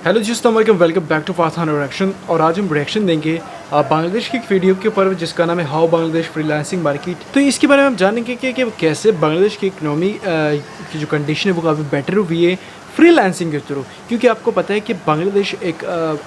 Hello जी अस्सलाम वालेकुम, welcome back to फाथान reaction. और आज हम रिएक्शन देंगे बांग्लादेश की एक वीडियो के ऊपर जिसका नाम है हाउ बांग्लादेश फ्रीलांसिंग मार्केट। तो इसके बारे में हम जानेंगे कि कैसे बांग्लादेश की इकनॉमी की जो कंडीशन है वो काफ़ी बेटर हुई है फ्रीलांसिंग के थ्रू। क्योंकि आपको पता है कि बांग्लादेश एक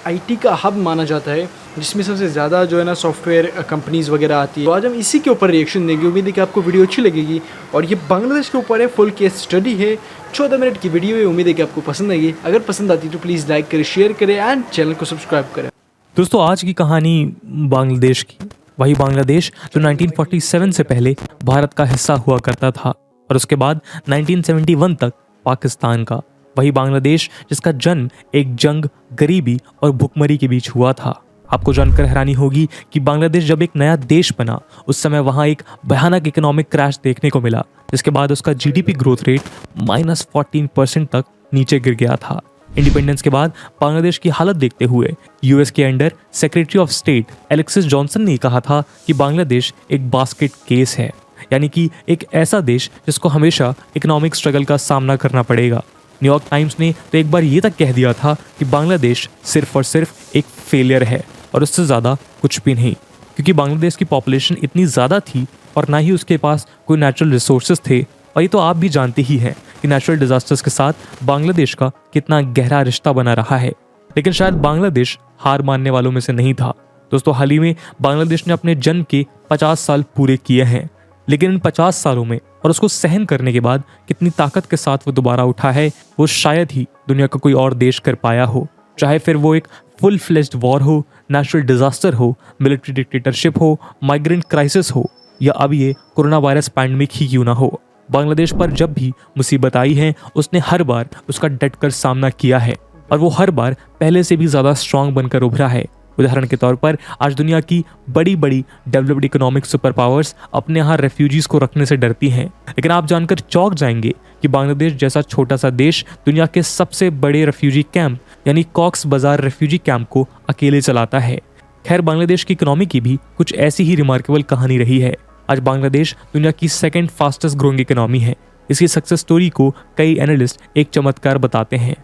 आईटी का हब माना जाता है जिसमें सबसे ज़्यादा जो है ना सॉफ्टवेयर कंपनीज़ वगैरह आती है। तो आज हम इसी के ऊपर रिएक्शन देंगे। उम्मीद है कि आपको वीडियो अच्छी लगेगी। और ये बांग्लादेश के ऊपर है, फुल केस स्टडी है, 14 मिनट की वीडियो है। उम्मीद है कि आपको पसंद आएगी। अगर पसंद आती तो प्लीज़ लाइक करें, शेयर करें एंड चैनल को सब्सक्राइब करें। दोस्तों, आज की कहानी बांग्लादेश की, वही बांग्लादेश जो 1947 से पहले भारत का हिस्सा हुआ करता था और उसके बाद 1971 तक पाकिस्तान का। वही बांग्लादेश जिसका जन्म एक जंग, गरीबी और भुखमरी के बीच हुआ था। आपको जानकर हैरानी होगी कि बांग्लादेश जब एक नया देश बना उस समय वहाँ एक भयानक इकोनॉमिक क्रैश देखने को मिला, जिसके बाद उसका जीडीपी ग्रोथ रेट -14% तक नीचे गिर गया था। इंडिपेंडेंस के बाद बांग्लादेश की हालत देखते हुए यूएस के under secretary of state Alexis Johnson ने कहा था कि बांग्लादेश एक बास्केट केस है, यानी कि एक ऐसा देश जिसको हमेशा इकोनॉमिक स्ट्रगल का सामना करना पड़ेगा। न्यूयॉर्क टाइम्स ने तो एक बार ये तक कह दिया था कि बांग्लादेश सिर्फ और सिर्फ एक फेलियर है और उससे ज़्यादा कुछ भी नहीं, क्योंकि बांग्लादेश की पॉपुलेशन इतनी ज़्यादा थी और ना ही उसके पास कोई नेचुरल रिसोर्सेज थे। और ये तो आप भी जानते ही हैं कि नेचुरल डिजास्टर्स के साथ बांग्लादेश का कितना गहरा रिश्ता बना रहा है। लेकिन शायद बांग्लादेश हार मानने वालों में से नहीं था। दोस्तों, हाल ही में बांग्लादेश ने अपने जन्म के 50 साल पूरे किए हैं, लेकिन इन 50 सालों में और उसको सहन करने के बाद कितनी ताकत के साथ वो दोबारा उठा है, वो शायद ही दुनिया का कोई और देश कर पाया हो। चाहे फिर वो एक फुल फ्लेज्ड वॉर हो, नेचुरल डिजास्टर हो, मिलिट्री डिक्टेटरशिप हो, माइग्रेंट क्राइसिस हो, या अब ये कोरोना वायरस पैंडेमिक ही क्यों ना हो। बांग्लादेश पर जब भी मुसीबत आई है उसने हर बार उसका डटकर सामना किया है और वो हर बार पहले से भी ज़्यादा स्ट्रांग बनकर उभरा है। उदाहरण के तौर पर आज दुनिया की बड़ी बड़ी डेवलप्ड इकोनॉमिक सुपर पावर्स अपने यहाँ रेफ्यूजीज़ को रखने से डरती हैं, लेकिन आप जानकर चौंक जाएंगे कि बांग्लादेश जैसा छोटा सा देश दुनिया के सबसे बड़े रेफ्यूजी कैंप यानी कॉक्स बाजार रेफ्यूजी कैंप को अकेले चलाता है। खैर, बांग्लादेश की इकोनॉमी की भी कुछ ऐसी ही रिमार्केबल कहानी रही है। आज बांग्लादेश दुनिया की सेकंड फास्टेस्ट ग्रोइंग इकोनॉमी है। इसकी सक्सेस स्टोरी को कई एनालिस्ट एक चमत्कार बताते हैं।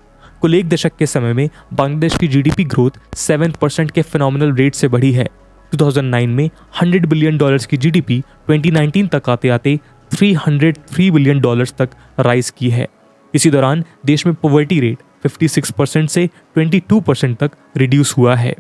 कुल एक दशक के समय में बांग्लादेश की जीडीपी ग्रोथ 7% के फिनोमिनल रेट से बढ़ी है। 2009 में $100 बिलियन की जीडीपी 2019 तक आते आते $303 बिलियन तक राइज की है। इसी दौरान देश में पॉवर्टी रेट 56% से 22% तक रिड्यूस हुआ है।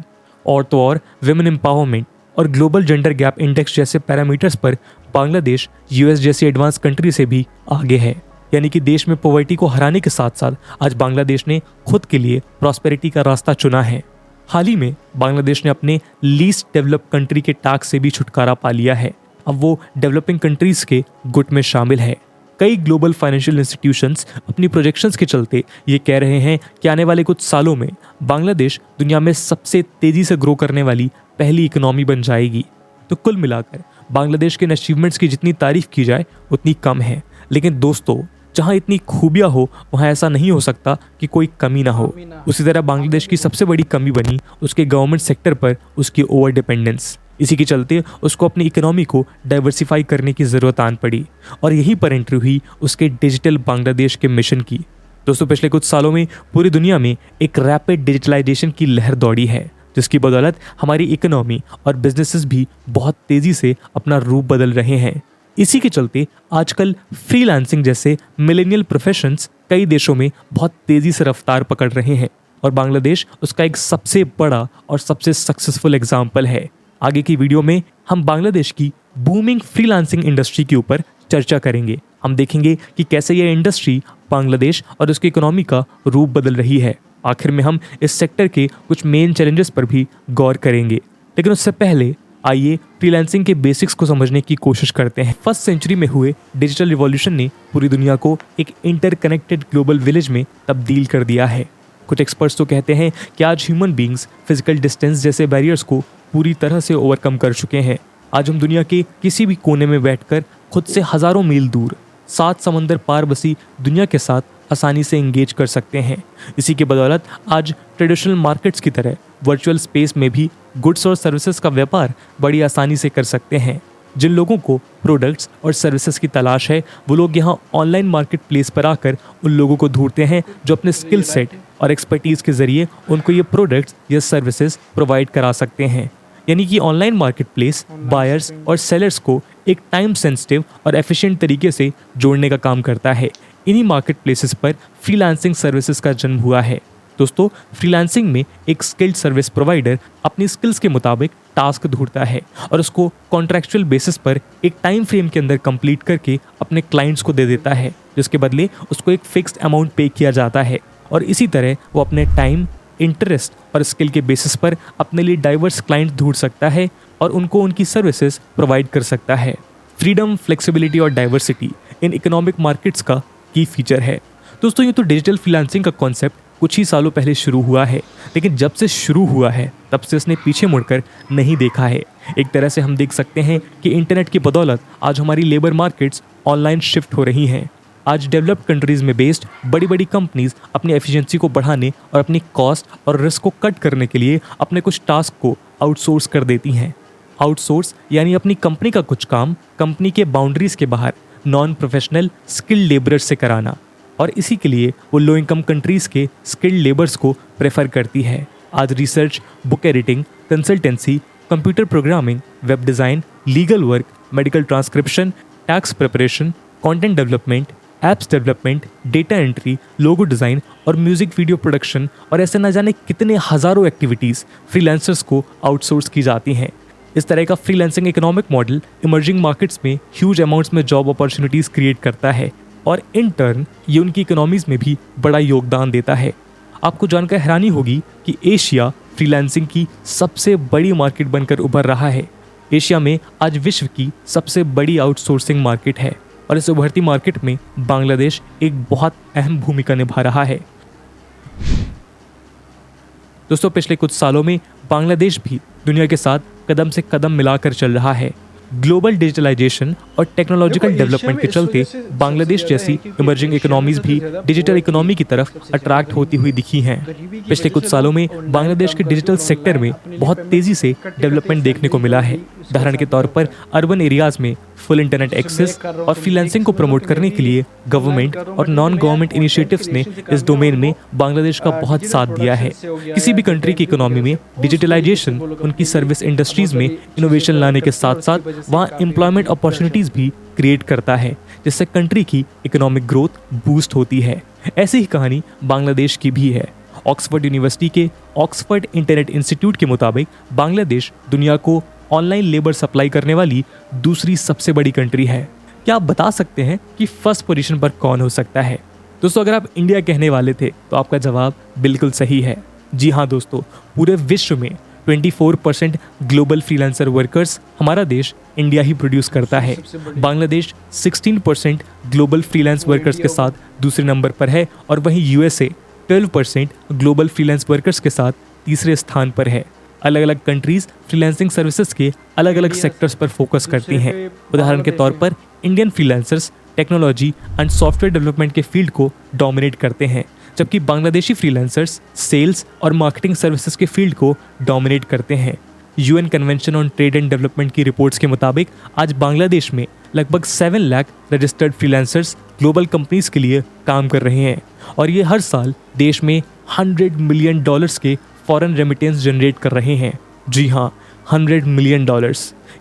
और तो और विमेन एम्पावरमेंट और ग्लोबल जेंडर गैप इंडेक्स जैसे पैरामीटर्स पर बांग्लादेश यूएस जैसी एडवांस कंट्री से भी आगे है। यानी कि देश में पॉवर्टी को हराने के साथ साथ आज बांग्लादेश ने खुद के लिए प्रॉस्पेरिटी का रास्ता चुना है। हाल ही में बांग्लादेश ने अपने लीस्ट डेवलप कंट्री के टैक्स से भी छुटकारा पा लिया है। अब वो डेवलपिंग कंट्रीज के गुट में शामिल है। कई ग्लोबल फाइनेंशियल इंस्टीट्यूशंस अपनी प्रोजेक्शंस के चलते ये कह रहे हैं कि आने वाले कुछ सालों में बांग्लादेश दुनिया में सबसे तेजी से ग्रो करने वाली पहली इकोनॉमी बन जाएगी। तो कुल मिलाकर बांग्लादेश के अचीवमेंट्स की जितनी तारीफ की जाए उतनी कम है। लेकिन दोस्तों, जहाँ इतनी खूबियाँ हो वहाँ ऐसा नहीं हो सकता कि कोई कमी ना हो। उसी तरह बांग्लादेश की सबसे बड़ी कमी बनी उसके गवर्नमेंट सेक्टर पर उसकी ओवर डिपेंडेंस। इसी के चलते उसको अपनी इकोनॉमी को डाइवर्सिफाई करने की ज़रूरत आन पड़ी और यहीं पर एंट्री हुई उसके डिजिटल बांग्लादेश के मिशन की। दोस्तों, पिछले कुछ सालों में पूरी दुनिया में एक रैपिड डिजिटलाइजेशन की लहर दौड़ी है, जिसकी बदौलत हमारी इकोनॉमी और बिजनेसेस भी बहुत तेज़ी से अपना रूप बदल रहे हैं। इसी के चलते आजकल फ्रीलांसिंग जैसे मिलेनियल प्रोफेशंस कई देशों में बहुत तेज़ी से रफ्तार पकड़ रहे हैं और बांग्लादेश उसका एक सबसे बड़ा और सबसे सक्सेसफुल एग्जाम्पल है। आगे की वीडियो में हम बांग्लादेश की बूमिंग फ्रीलांसिंग इंडस्ट्री के ऊपर चर्चा करेंगे। हम देखेंगे कि कैसे यह इंडस्ट्री बांग्लादेश और उसकी इकोनॉमी का रूप बदल रही है। आखिर में हम इस सेक्टर के कुछ मेन चैलेंजेस पर भी गौर करेंगे। लेकिन उससे पहले आइए फ्रीलांसिंग के बेसिक्स को समझने की कोशिश करते हैं। फर्स्ट सेंचुरी में हुए डिजिटल रिवॉल्यूशन ने पूरी दुनिया को एक इंटरकनेक्टेड ग्लोबल विलेज में तब्दील कर दिया है। कुछ एक्सपर्ट्स तो कहते हैं कि आज ह्यूमन बींग्स फिजिकल डिस्टेंस जैसे बैरियर्स को पूरी तरह से ओवरकम कर चुके हैं। आज हम दुनिया के किसी भी कोने में बैठकर खुद से हज़ारों मील दूर 7 समंदर पार बसी दुनिया के साथ आसानी से इंगेज कर सकते हैं। इसी के बदौलत आज ट्रेडिशनल मार्केट्स की तरह वर्चुअल स्पेस में भी गुड्स और सर्विसेज का व्यापार बड़ी आसानी से कर सकते हैं। जिन लोगों को प्रोडक्ट्स और सर्विसेज की तलाश है वो लोग यहाँ ऑनलाइन मार्केट प्लेस पर आकर उन लोगों को ढूंढते हैं जो अपने स्किल सेट और एक्सपर्टीज़ के ज़रिए उनको ये प्रोडक्ट्स या सर्विसेज प्रोवाइड करा सकते हैं। यानी कि ऑनलाइन मार्केट प्लेस बायर्स और सेलर्स को एक टाइम सेंसिटिव और एफिशिएंट तरीके से जोड़ने का काम करता है। इन्हीं मार्केट प्लेसेस पर फ्रीलांसिंग सर्विसेज का जन्म हुआ है। दोस्तों, फ्रीलांसिंग में एक स्किल्ड सर्विस प्रोवाइडर अपनी स्किल्स के मुताबिक टास्क ढूंढता है और उसको कॉन्ट्रैक्चुअल बेसिस पर एक टाइम फ्रेम के अंदर कंप्लीट करके अपने क्लाइंट्स को दे देता है, जिसके बदले उसको एक फिक्स्ड अमाउंट पे किया जाता है। और इसी तरह वो अपने टाइम, इंटरेस्ट और स्किल के बेसिस पर अपने लिए डाइवर्स क्लाइंट ढूंढ सकता है और उनको उनकी सर्विसेज प्रोवाइड कर सकता है। फ्रीडम, फ्लेक्सिबिलिटी और डाइवर्सिटी इन इकोनॉमिक मार्केट्स का की फीचर है। दोस्तों, ये तो डिजिटल फ्रीलांसिंग का कॉन्सेप्ट कुछ ही सालों पहले शुरू हुआ है, लेकिन जब से शुरू हुआ है तब से इसने पीछे मुड़कर नहीं देखा है। एक तरह से हम देख सकते हैं कि इंटरनेट की बदौलत आज हमारी लेबर मार्केट्स ऑनलाइन शिफ्ट हो रही हैं। आज डेवलप्ड कंट्रीज़ में बेस्ड बड़ी बड़ी कंपनीज अपनी एफिशिएंसी को बढ़ाने और अपनी कॉस्ट और रिस्क को कट करने के लिए अपने कुछ टास्क को आउटसोर्स कर देती हैं। आउटसोर्स यानी अपनी कंपनी का कुछ काम कंपनी के बाउंड्रीज के बाहर नॉन प्रोफेशनल स्किल्ड लेबरर्स से कराना, और इसी के लिए वो लो इनकम कंट्रीज़ के स्किल्ड लेबर्स को प्रेफर करती है। आज research, book editing, consultancy, computer programming, web design, legal work, medical transcription, tax preparation, content development, apps development, data entry, logo design और म्यूज़िक वीडियो प्रोडक्शन और ऐसे न जाने कितने हज़ारों एक्टिविटीज़ फ्रीलांसर्स को आउटसोर्स की जाती हैं। इस तरह का freelancing economic model emerging markets में ह्यूज अमाउंट्स में जॉब अपॉर्चुनिटीज़ क्रिएट करता है और इन टर्न ये उनकी इकोनॉमीज़ में भी बड़ा योगदान देता है। आपको जानकर हैरानी होगी कि एशिया फ्रीलांसिंग की सबसे बड़ी मार्केट बनकर उभर रहा है। एशिया में आज विश्व की सबसे बड़ी आउटसोर्सिंग मार्केट है और इस उभरती मार्केट में बांग्लादेश एक बहुत अहम भूमिका निभा रहा है। दोस्तों, पिछले कुछ सालों में बांग्लादेश भी दुनिया के साथ कदम से कदम मिलाकर चल रहा है। ग्लोबल डिजिटलाइजेशन और टेक्नोलॉजिकल डेवलपमेंट के चलते बांग्लादेश जैसी इमर्जिंग इकोनॉमीज भी डिजिटल इकोनॉमी की तरफ अट्रैक्ट होती हुई दिखी हैं। पिछले कुछ सालों में बांग्लादेश के डिजिटल सेक्टर में बहुत तेजी से डेवलपमेंट देखने को मिला है। उदाहरण के तौर पर अर्बन एरियाज में फुल इंटरनेट एक्सेस और फ्रीलांसिंग को प्रमोट करने के लिए गवर्नमेंट और नॉन गवर्नमेंट इनिशिएटिव्स ने इस डोमेन में बांग्लादेश का बहुत साथ दिया है। किसी भी कंट्री की इकोनॉमी में डिजिटलाइजेशन उनकी सर्विस इंडस्ट्रीज में इनोवेशन लाने के साथ साथ वहाँ एम्प्लॉयमेंट अपॉर्चुनिटीज भी क्रिएट करता है, जिससे कंट्री की इकोनॉमिक ग्रोथ बूस्ट होती है। ऐसी ही कहानी बांग्लादेश की भी है। ऑक्सफोर्ड यूनिवर्सिटी के ऑक्सफोर्ड इंटरनेट इंस्टीट्यूट के मुताबिक बांग्लादेश दुनिया को ऑनलाइन लेबर सप्लाई करने वाली दूसरी सबसे बड़ी कंट्री है। क्या आप बता सकते हैं कि फर्स्ट पोजीशन पर कौन हो सकता है? दोस्तों, अगर आप इंडिया कहने वाले थे तो आपका जवाब बिल्कुल सही है। जी हाँ दोस्तों, पूरे विश्व में 24% ग्लोबल फ्रीलांसर वर्कर्स हमारा देश इंडिया ही प्रोड्यूस करता है। बांग्लादेश 16% ग्लोबल फ्रीलांस वर्कर्स के साथ दूसरे नंबर पर है और वहीं यूएसए 12% ग्लोबल फ्रीलांस वर्कर्स के साथ तीसरे स्थान पर है। अलग अलग कंट्रीज फ्रीलांसिंग सर्विसेज के अलग अलग सेक्टर्स पर फोकस करती हैं। उदाहरण के तौर पर Indian freelancers technology and software development के फील्ड को डोमिनेट करते हैं, जबकि बांग्लादेशी फ्रीलांसर्स सेल्स और मार्केटिंग सर्विसेज के फील्ड को डोमिनेट करते हैं। UN convention on trade and development की रिपोर्ट्स के मुताबिक आज बांग्लादेश में लगभग 7 lakh registered freelancers global companies के लिए काम कर रहे हैं और ये हर साल देश में $100 मिलियन के फॉरेन रेमिटेंस जनरेट कर रहे हैं। जी हाँ, $100 मिलियन।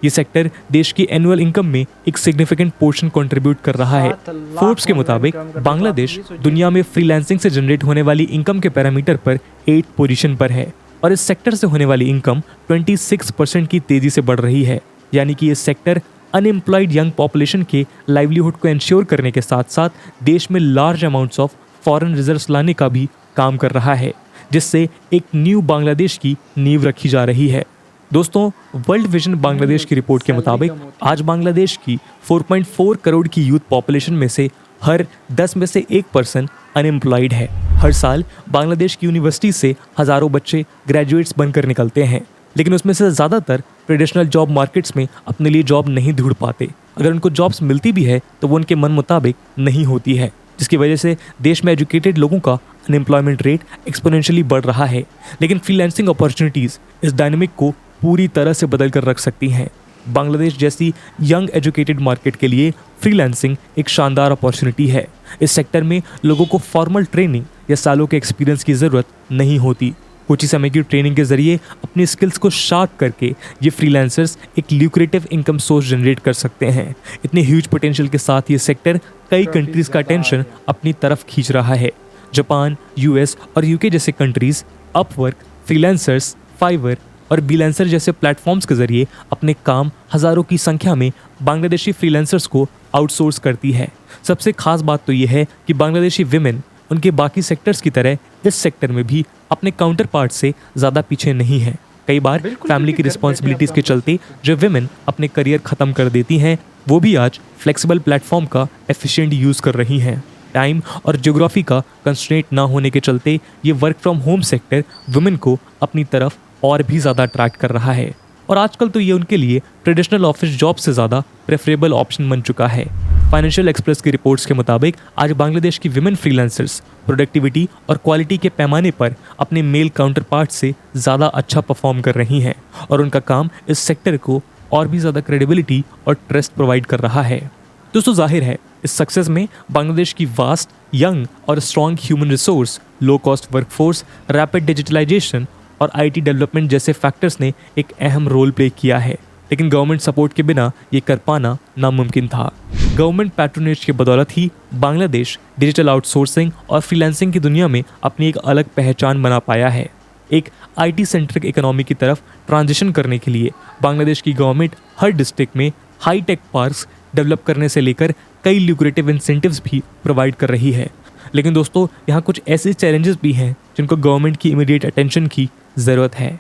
ये सेक्टर देश की एनुअल इनकम में एक सिग्निफिकेंट पोर्शन कंट्रीब्यूट कर रहा है। फोर्ब्स के मुताबिक बांग्लादेश दुनिया में फ्रीलांसिंग से जनरेट होने वाली इनकम के पैरामीटर पर 8 पोजीशन पर है और इस सेक्टर से होने वाली इनकम 26% की तेजी से बढ़ रही है। यानी कि ये सेक्टर अनएम्प्लॉयड यंग पॉपुलेशन के लाइवलीहुड को इंश्योर करने के साथ साथ देश में large amounts of foreign reserves लाने का भी काम कर रहा है, जिससे एक न्यू बांग्लादेश की नींव रखी जा रही है। दोस्तों, वर्ल्ड विजन बांग्लादेश की रिपोर्ट के मुताबिक आज बांग्लादेश की 4.4 करोड़ की यूथ पॉपुलेशन में से हर 10 में से 1% अनएम्प्लॉयड है। हर साल बांग्लादेश की यूनिवर्सिटी से हज़ारों बच्चे ग्रेजुएट्स बनकर निकलते हैं, लेकिन उसमें से ज़्यादातर ट्रेडिशनल जॉब मार्केट्स में अपने लिए जॉब नहीं ढूंढ पाते। अगर उनको जॉब्स मिलती भी है तो वो उनके मन मुताबिक नहीं होती है, जिसकी वजह से देश में एजुकेटेड लोगों का अनएम्प्लॉयमेंट रेट एक्सपोनेंशियली बढ़ रहा है। लेकिन फ्रीलांसिंग अपॉर्चुनिटीज़ इस डायनामिक को पूरी तरह से बदल कर रख सकती हैं। बांग्लादेश जैसी यंग एजुकेटेड मार्केट के लिए फ्रीलांसिंग एक शानदार अपॉर्चुनिटी है, इस सेक्टर में लोगों को फॉर्मल ट्रेनिंग या सालों के एक्सपीरियंस की ज़रूरत नहीं होती। कुछ ही समय की ट्रेनिंग के जरिए अपनी स्किल्स को शार्प करके ये फ्रीलांसर्स एक ल्यूक्रेटिव इनकम सोर्स जनरेट कर सकते हैं। इतने ह्यूज पोटेंशियल के साथ ये सेक्टर कई कंट्रीज़ का अटेंशन अपनी तरफ खींच रहा है। जापान, यूएस और यूके जैसे कंट्रीज़ अपवर्क, फ्रीलांसर्स, फाइवर और बीलांसर जैसे प्लेटफॉर्म्स के जरिए अपने काम हज़ारों की संख्या में बांग्लादेशी फ्रीलांसर्स को आउटसोर्स करती है। सबसे खास बात तो ये है कि बांग्लादेशी विमेन उनके बाकी सेक्टर्स की तरह इस सेक्टर में भी अपने काउंटर पार्ट से ज़्यादा पीछे नहीं है। कई बार फैमिली की रिस्पॉन्सिबिलिटीज़ के चलते जो विमेन अपने करियर ख़त्म कर देती हैं, वो भी आज फ्लेक्सिबल प्लेटफॉर्म का एफिशिएंट यूज़ कर रही हैं। टाइम और ज्योग्राफी का कंस्ट्रेंट ना होने के चलते ये work from home sector women को अपनी तरफ और भी ज़्यादा अट्रैक्ट कर रहा है और आजकल तो ये उनके लिए ट्रेडिशनल ऑफिस जॉब से ज़्यादा प्रेफरेबल ऑप्शन बन चुका है। फाइनेंशियल एक्सप्रेस की रिपोर्ट्स के मुताबिक आज बांग्लादेश की विमेन फ्रीलांसर्स प्रोडक्टिविटी और क्वालिटी के पैमाने पर अपने मेल काउंटर पार्ट से ज़्यादा अच्छा परफॉर्म कर रही हैं और उनका काम इस सेक्टर को और भी ज़्यादा क्रेडिबिलिटी और ट्रस्ट प्रोवाइड कर रहा है। दोस्तों, जाहिर है इस सक्सेस में बांग्लादेश की वास्ट, यंग और strong human resource, low cost workforce, rapid digitalization और आईटी डेवलपमेंट जैसे फैक्टर्स ने एक अहम रोल प्ले किया है। लेकिन गवर्नमेंट सपोर्ट के बिना ये कर पाना नामुमकिन था। गवर्नमेंट पैट्रोनेज की बदौलत ही बांग्लादेश डिजिटल आउटसोर्सिंग और फ्रीलांसिंग की दुनिया में अपनी एक अलग पहचान बना पाया है। एक आईटी सेंट्रिक इकोनॉमी की तरफ ट्रांजिशन करने के लिए बांग्लादेश की गवर्नमेंट हर डिस्ट्रिक्ट में हाई टेक पार्क्स डेवलप करने से लेकर कई ल्यूक्रेटिव इंसेंटिव्स भी प्रोवाइड कर रही है। लेकिन दोस्तों, यहाँ कुछ ऐसे चैलेंजेस भी हैं जिनको गवर्नमेंट की इमीडिएट अटेंशन की ज़रूरत है।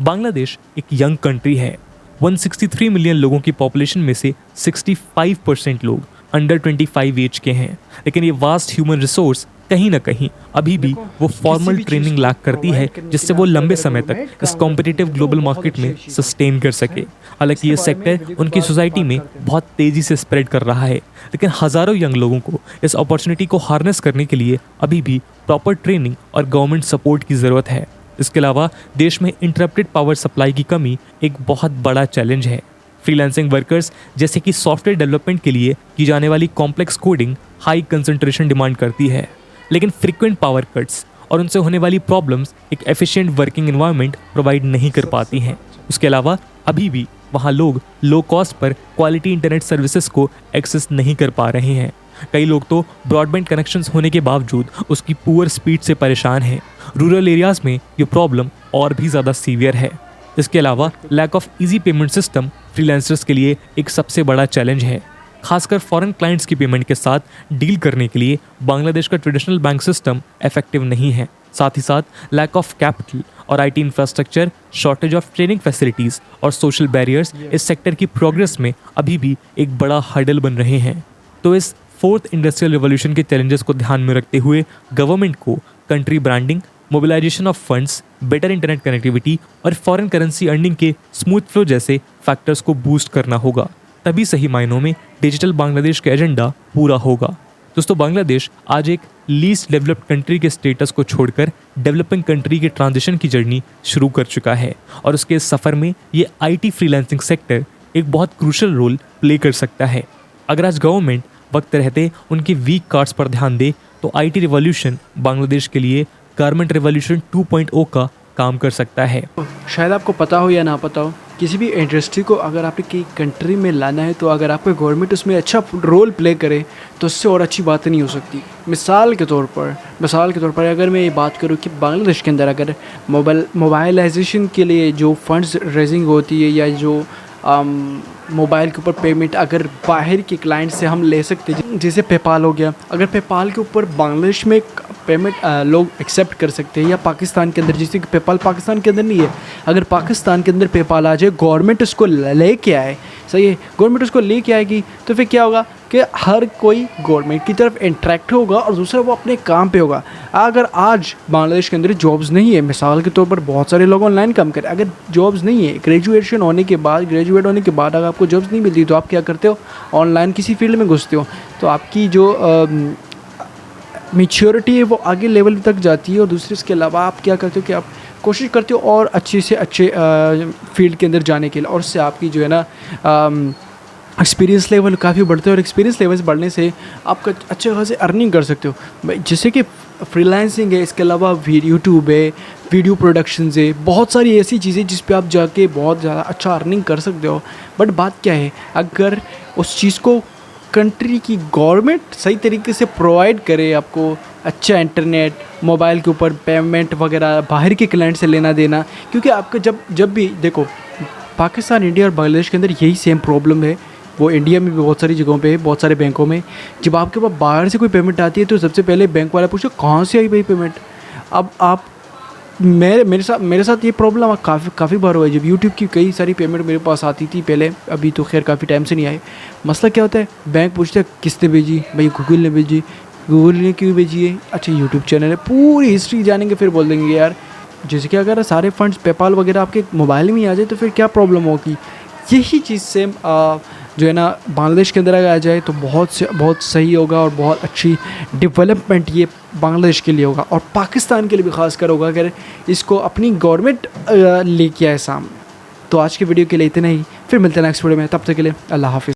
बांग्लादेश एक यंग कंट्री है। 163 मिलियन लोगों की पॉपुलेशन में से 65% लोग अंडर 25 एज के हैं। लेकिन ये वास्ट ह्यूमन रिसोर्स कहीं ना कहीं अभी भी वो फॉर्मल ट्रेनिंग लैक करती है जिससे वो लंबे समय तक इस कॉम्पिटिटिव ग्लोबल मार्केट में सस्टेन कर सके। हालांकि ये सेक्टर उनकी सोसाइटी में बहुत तेज़ी से स्प्रेड कर रहा है, लेकिन हज़ारों यंग लोगों को इस अपॉर्चुनिटी को हार्नेस करने के लिए अभी भी प्रॉपर ट्रेनिंग और गवर्नमेंट सपोर्ट की ज़रूरत है। इसके अलावा देश में इंटरप्टेड पावर सप्लाई की कमी एक बहुत बड़ा चैलेंज है। फ्रीलांसिंग वर्कर्स जैसे कि सॉफ्टवेयर डेवलपमेंट के लिए की जाने वाली complex coding high concentration demand करती है, लेकिन फ्रीक्वेंट पावर कट्स और उनसे होने वाली प्रॉब्लम्स एक एफिशिएंट वर्किंग एनवायरनमेंट प्रोवाइड नहीं कर पाती हैं। उसके अलावा अभी भी वहाँ लोग low cost per quality internet services को एक्सेस नहीं कर पा रहे हैं। कई लोग तो ब्रॉडबैंड कनेक्शंस होने के बावजूद उसकी पुअर स्पीड से परेशान हैं। रूरल एरियाज़ में ये प्रॉब्लम और भी ज़्यादा सीवियर है। इसके अलावा lack of easy payment system freelancers के लिए एक सबसे बड़ा चैलेंज है। खासकर फॉरेन क्लाइंट्स की पेमेंट के साथ डील करने के लिए बांग्लादेश का ट्रेडिशनल बैंक सिस्टम इफेक्टिव नहीं है। साथ ही साथ लैक ऑफ कैपिटल और IT infrastructure, shortage of training facilities और सोशल बैरियर्स इस सेक्टर की प्रोग्रेस में अभी भी एक बड़ा हर्डल बन रहे हैं। तो इस फोर्थ इंडस्ट्रियल रिवॉल्यूशन के चैलेंजेस को ध्यान में रखते हुए गवर्नमेंट को country branding, mobilization of funds, better internet connectivity और फॉरेन करेंसी अर्निंग के स्मूथ फ्लो जैसे फैक्टर्स को बूस्ट करना होगा। तभी सही मायनों में डिजिटल बांग्लादेश का एजेंडा पूरा होगा। दोस्तों, बांग्लादेश आज एक लीस्ट डेवलप्ड कंट्री के स्टेटस को छोड़कर डेवलपिंग कंट्री के ट्रांजिशन की जर्नी शुरू कर चुका है और उसके इस सफ़र में ये आईटी फ्रीलांसिंग सेक्टर एक बहुत क्रूशल रोल प्ले कर सकता है। अगर आज गवर्नमेंट वक्त रहते उनके वीक कार्ड्स पर ध्यान दे तो आईटी रिवॉल्यूशन बांग्लादेश के लिए गारमेंट रिवॉल्यूशन 2.0 का काम कर सकता है। शायद आपको पता हो या ना पता हो, किसी भी इंडस्ट्री को अगर आपने की कंट्री में लाना है तो अगर आपका गवर्नमेंट उसमें अच्छा रोल प्ले करे तो उससे और अच्छी बात नहीं हो सकती। मिसाल के तौर पर अगर मैं ये बात करूँ कि बांग्लादेश के अंदर अगर मोबाइलाइजेशन के लिए जो फंड्स रेजिंग होती है या जो मोबाइल के ऊपर पेमेंट अगर बाहर के क्लाइंट से हम ले सकते हैं, जैसे पेपाल हो गया, अगर पेपाल के ऊपर बांग्लादेश में पेमेंट लोग एक्सेप्ट कर सकते हैं या पाकिस्तान के अंदर, जैसे कि पेपाल पाकिस्तान के अंदर नहीं है, अगर पाकिस्तान के अंदर पेपाल आ जाए, गवर्नमेंट उसको लेके आए, सही है, गवर्नमेंट उसको लेके आएगी तो फिर क्या होगा कि हर कोई गवर्नमेंट की तरफ इंट्रैक्ट होगा और दूसरा वो अपने काम पे होगा। अगर आज बांग्लादेश के अंदर जॉब्स नहीं है, मिसाल के तौर पर बहुत सारे लोग ऑनलाइन काम करें, अगर जॉब्स नहीं है, ग्रेजुएट होने के बाद अगर आपको जॉब्स नहीं मिलती तो आप क्या करते हो, ऑनलाइन किसी फील्ड में घुसते हो, तो आपकी जो मैच्योरिटी है वो आगे लेवल तक जाती है। और दूसरे इसके अलावा आप क्या करते हो कि आप कोशिश करते हो और अच्छे से अच्छे फील्ड के अंदर जाने के लिए, और उससे आपकी जो है ना एक्सपीरियंस लेवल काफ़ी बढ़ते हैं और एक्सपीरियंस लेवल्स बढ़ने से आपका अच्छे खासे अर्निंग कर सकते हो जैसे कि फ्रीलांसिंग है, इसके अलावा यूट्यूब है, वीडियो प्रोडक्शंस है, बहुत सारी ऐसी चीज़ें जिस पे आप जाके बहुत ज़्यादा अच्छा अर्निंग कर सकते हो। बट बात क्या है, अगर उस चीज़ को कंट्री की गवर्नमेंट सही तरीके से प्रोवाइड करे आपको अच्छा इंटरनेट, मोबाइल के ऊपर पेमेंट वगैरह, बाहर के क्लाइंट से लेना देना, क्योंकि आपका जब भी देखो पाकिस्तान, इंडिया और बांग्लादेश के अंदर यही सेम प्रॉब्लम है। वो इंडिया में भी बहुत सारी जगहों पे, बहुत सारे बैंकों में जब आपके पास बाहर से कोई पेमेंट आती है तो सबसे पहले बैंक वाला पूछो कहाँ से आई भाई पेमेंट। अब आप मेरे साथ ये प्रॉब्लम काफ़ी बार हुआ है। जब यूट्यूब की कई सारी पेमेंट मेरे पास आती थी पहले, अभी तो खैर काफ़ी टाइम से नहीं आए। मसला क्या होता है, बैंक पूछते हैं किसने भेजी, भाई गूगल ने भेजी। गूगल ने क्यों भेजी है, अच्छा यूट्यूब चैनल है, पूरी हिस्ट्री जानेंगे फिर बोल देंगे यार। जैसे कि अगर सारे फंड्स पेपाल वगैरह आपके मोबाइल में ही आ जाए तो फिर क्या प्रॉब्लम होगी। यही चीज़ सेम जो है ना बांग्लादेश के अंदर आ जाए तो बहुत सही होगा और बहुत अच्छी डेवलपमेंट ये बांग्लादेश के लिए होगा और पाकिस्तान के लिए भी ख़ासकर होगा अगर इसको अपनी गवर्नमेंट लेके आए सामने। तो आज की वीडियो के लिए इतना ही, फिर मिलते हैं नेक्स्ट वीडियो में, तब तक के लिए अल्लाह हाफिज़।